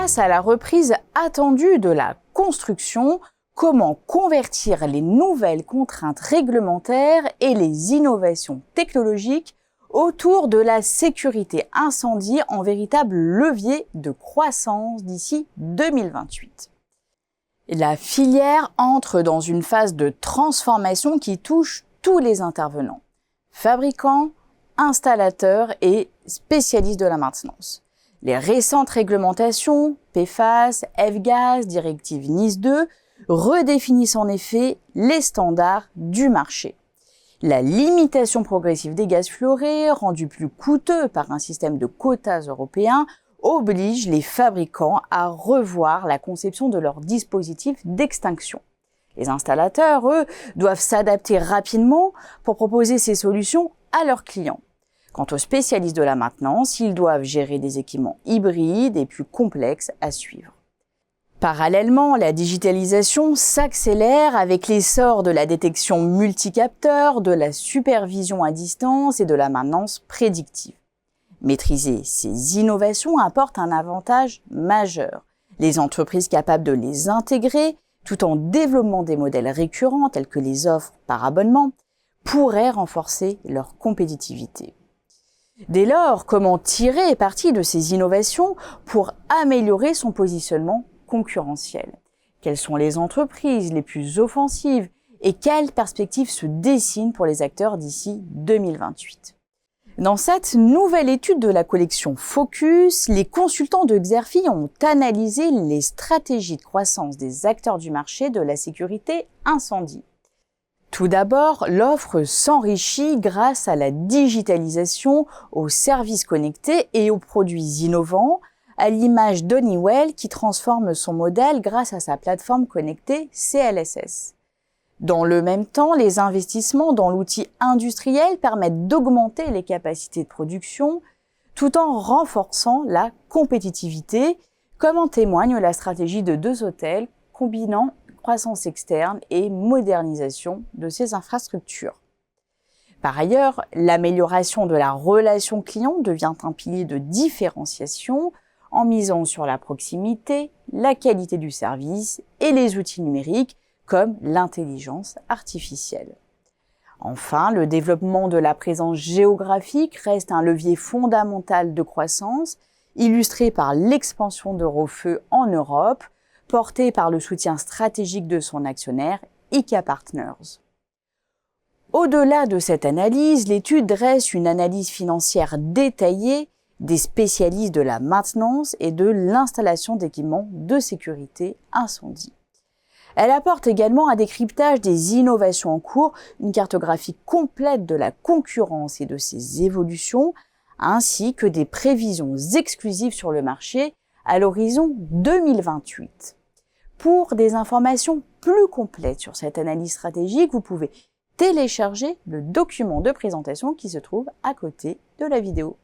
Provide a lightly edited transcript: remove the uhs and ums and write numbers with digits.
Face à la reprise attendue de la construction, comment convertir les nouvelles contraintes réglementaires et les innovations technologiques autour de la sécurité incendie en véritable levier de croissance d'ici 2028. La filière entre dans une phase de transformation qui touche tous les intervenants, fabricants, installateurs et spécialistes de la maintenance. Les récentes réglementations, PFAS, F-Gaz, directive NIS 2, redéfinissent en effet les standards du marché. La limitation progressive des gaz fluorés, rendue plus coûteux par un système de quotas européens, oblige les fabricants à revoir la conception de leurs dispositifs d'extinction. Les installateurs, eux, doivent s'adapter rapidement pour proposer ces solutions à leurs clients. Quant aux spécialistes de la maintenance, ils doivent gérer des équipements hybrides et plus complexes à suivre. Parallèlement, la digitalisation s'accélère avec l'essor de la détection multicapteur, de la supervision à distance et de la maintenance prédictive. Maîtriser ces innovations apporte un avantage majeur. Les entreprises capables de les intégrer, tout en développant des modèles récurrents tels que les offres par abonnement, pourraient renforcer leur compétitivité. Dès lors, comment tirer parti de ces innovations pour améliorer son positionnement concurrentiel? Quelles sont les entreprises les plus offensives et quelles perspectives se dessinent pour les acteurs d'ici 2028? Dans cette nouvelle étude de la collection Focus, les consultants de Xerfi ont analysé les stratégies de croissance des acteurs du marché de la sécurité incendie. Tout d'abord, l'offre s'enrichit grâce à la digitalisation, aux services connectés et aux produits innovants, à l'image d'Honeywell qui transforme son modèle grâce à sa plateforme connectée CLSS. Dans le même temps, les investissements dans l'outil industriel permettent d'augmenter les capacités de production tout en renforçant la compétitivité, comme en témoigne la stratégie de Deux-Hôtels combinant croissance externe et modernisation de ses infrastructures. Par ailleurs, l'amélioration de la relation client devient un pilier de différenciation en misant sur la proximité, la qualité du service et les outils numériques comme l'intelligence artificielle. Enfin, le développement de la présence géographique reste un levier fondamental de croissance, illustré par l'expansion d'Eurofeu en Europe, porté par le soutien stratégique de son actionnaire IK Partners. Au-delà de cette analyse, l'étude dresse une analyse financière détaillée des spécialistes de la maintenance et de l'installation d'équipements de sécurité incendie. Elle apporte également un décryptage des innovations en cours, une cartographie complète de la concurrence et de ses évolutions, ainsi que des prévisions exclusives sur le marché à l'horizon 2028. Pour des informations plus complètes sur cette analyse stratégique, vous pouvez télécharger le document de présentation qui se trouve à côté de la vidéo.